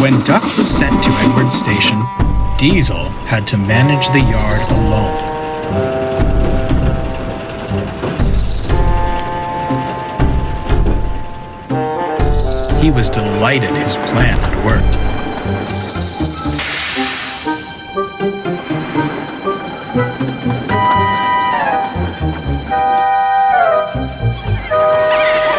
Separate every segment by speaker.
Speaker 1: When Duck was sent to Edward's station, Diesel had to manage the yard alone. He was delighted his plan had worked.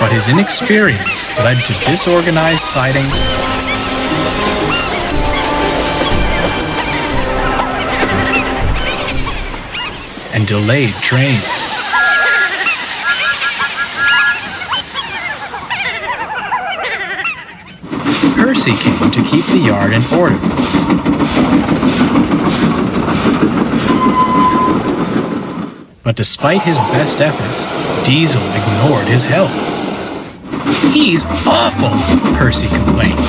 Speaker 1: But his inexperience led to disorganized sidings and delayed trains. Percy came to keep the yard in order. But despite his best efforts, Diesel ignored his help. "He's awful," Percy complained.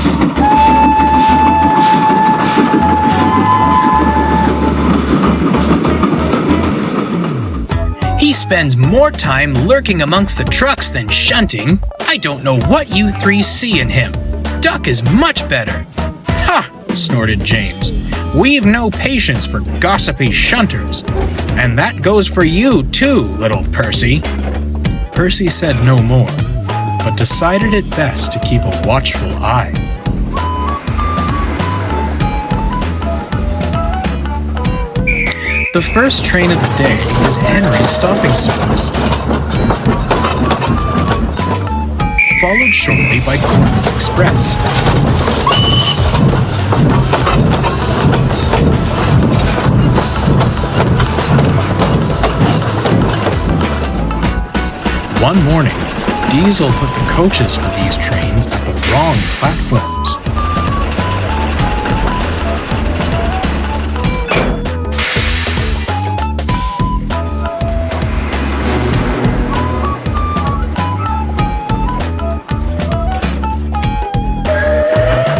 Speaker 1: "He spends more time lurking amongst the trucks than shunting. I don't know what you three see in him. Duck is much better." "Ha!" snorted James. "We've no patience for gossipy shunters. And that goes for you too, little Percy." Percy said no more, but decided it best to keep a watchful eye. The first train of the day was Henry's stopping service, followed shortly by Gordon's Express. One morning, Diesel put the coaches for these trains at the wrong platforms.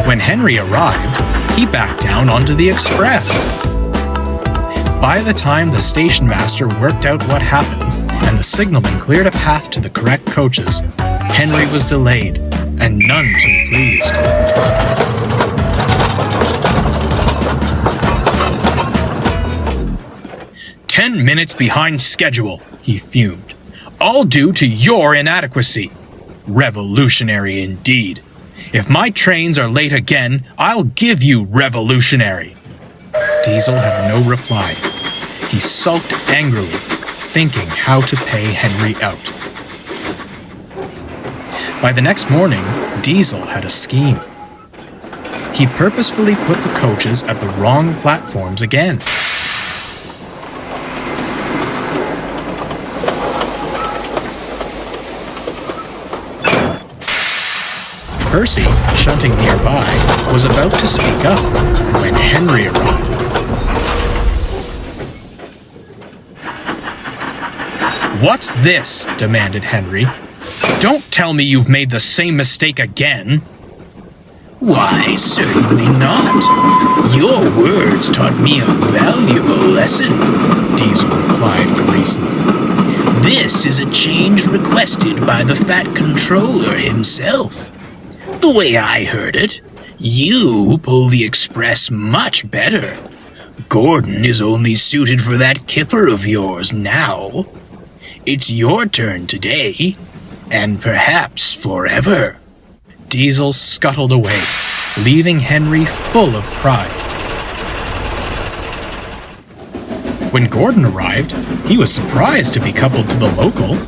Speaker 1: When Henry arrived, he backed down onto the express. By the time the station master worked out what happened and the signalman cleared a path to the correct coaches, Henry was delayed and none too pleased. "10 minutes behind schedule," he fumed. "All due to your inadequacy. Revolutionary indeed. If my trains are late again, I'll give you revolutionary." Diesel had no reply. He sulked angrily, thinking how to pay Henry out. By the next morning, Diesel had a scheme. He purposefully put the coaches at the wrong platforms again. Percy, shunting nearby, was about to speak up when Henry arrived. "What's this?" demanded Henry. "Don't tell me you've made the same mistake again." "Why, certainly not. Your words taught me a valuable lesson," Diesel replied greasily. "This is a change requested by the Fat Controller himself. The way I heard it, you pull the express much better. Gordon is only suited for that kipper of yours now. It's your turn today, and perhaps forever." Diesel scuttled away, leaving Henry full of pride. When Gordon arrived, he was surprised to be coupled to the local.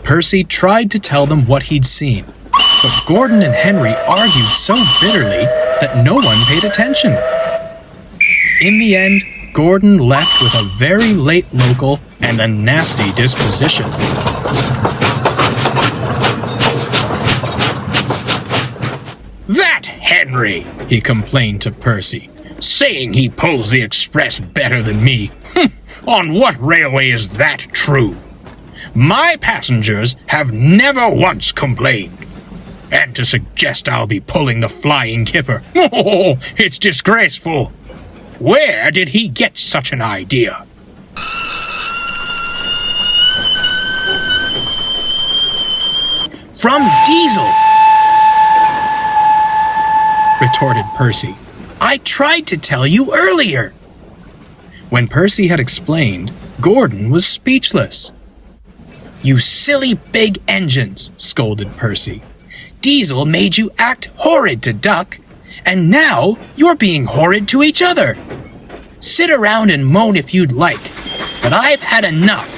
Speaker 1: Percy tried to tell them what he'd seen, but Gordon and Henry argued so bitterly that no one paid attention. In the end, Gordon left with a very late local and a nasty disposition. "That Henry," he complained to Percy, "saying he pulls the express better than me. On what railway is that true? My passengers have never once complained. And to suggest I'll be pulling the flying kipper, oh, it's disgraceful. Where did he get such an idea?" "From Diesel." retorted Percy. I tried to tell you earlier. When Percy had explained, Gordon was speechless. You silly big engines, scolded Percy. Diesel made you act horrid to Duck, and now you're being horrid to each other. Sit around and moan if you'd like, but I've had enough.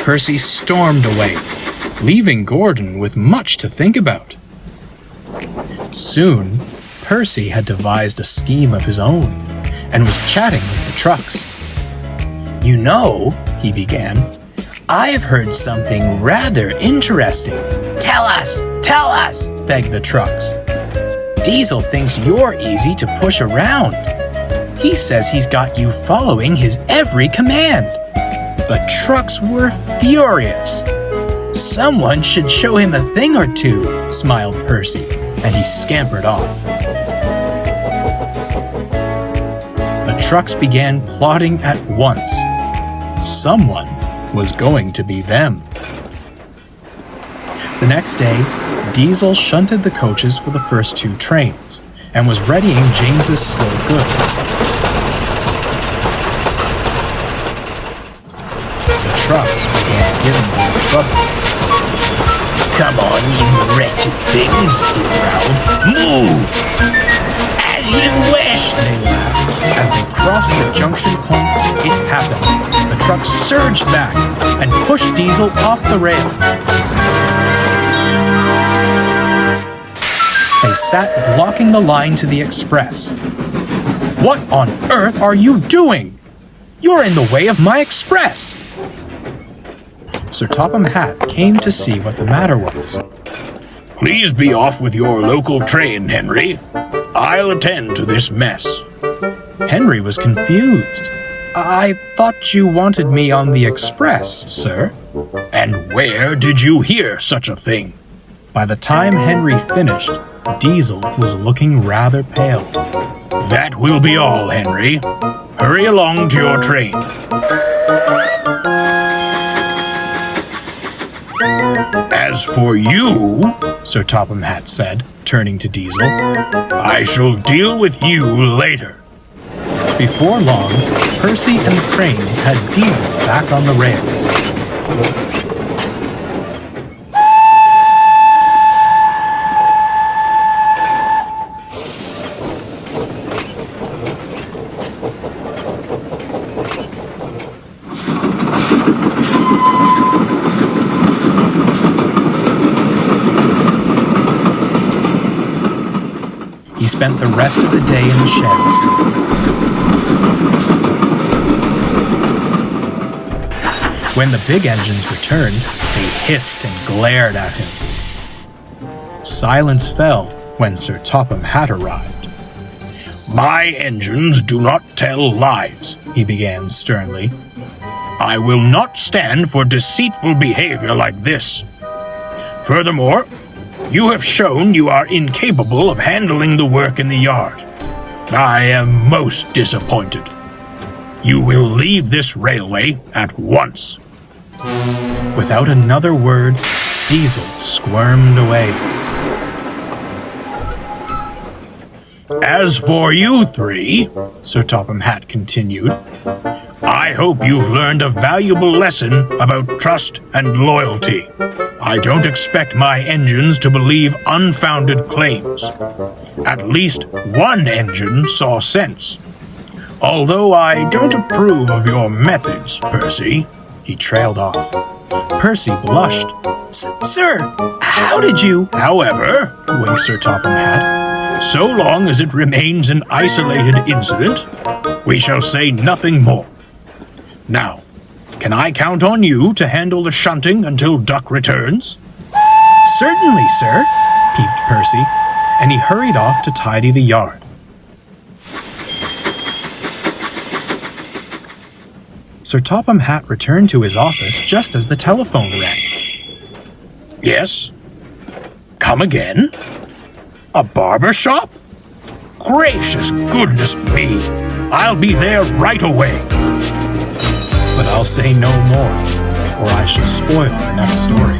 Speaker 1: Percy stormed away, leaving Gordon with much to think about. Soon, Percy had devised a scheme of his own and was chatting with the trucks. You know, he began, I've heard something rather interesting. Tell us, begged the trucks. Diesel thinks you're easy to push around. He says he's got you following his every command. The trucks were furious. Someone should show him a thing or two, smiled Percy, and he scampered off. The trucks began plotting at once. Someone was going to be them. The next day, Diesel shunted the coaches for the first 2 trains and was readying James's slow goods. The trucks began giving him trouble. Come on, you wretched things, he growled. Move! As you wish, they laughed. As they crossed the junction points, it happened. The truck surged back and pushed Diesel off the rails. They sat blocking the line to the express. What on earth are you doing? You're in the way of my express! Sir Topham Hatt came to see what the matter was. Please be off with your local train, Henry. I'll attend to this mess. Henry was confused. I thought you wanted me on the express, sir. And where did you hear such a thing? By the time Henry finished, Diesel was looking rather pale. That will be all, Henry. Hurry along to your train. As for you, Sir Topham Hatt said, turning to Diesel, I shall deal with you later. Before long, Percy and the cranes had Diesel back on the rails. He spent the rest of the day in the sheds. When the big engines returned, they hissed and glared at him. Silence fell when Sir Topham Hatt arrived. My engines do not tell lies, he began sternly. I will not stand for deceitful behavior like this. Furthermore, you have shown you are incapable of handling the work in the yard. I am most disappointed. You will leave this railway at once. Without another word, Diesel squirmed away. As for you 3, Sir Topham Hatt continued, I hope you've learned a valuable lesson about trust and loyalty. I don't expect my engines to believe unfounded claims. At least one engine saw sense. Although I don't approve of your methods, Percy, he trailed off. Percy blushed. Sir, how did you? However, winked Sir Topham Hatt, so long as it remains an isolated incident, we shall say nothing more. Now, can I count on you to handle the shunting until Duck returns? Certainly, sir, peeped Percy, and he hurried off to tidy the yard. Sir Topham Hatt returned to his office just as the telephone rang. Yes? Come again? A barber shop? Gracious goodness me! I'll be there right away. But I'll say no more, or I shall spoil the next story.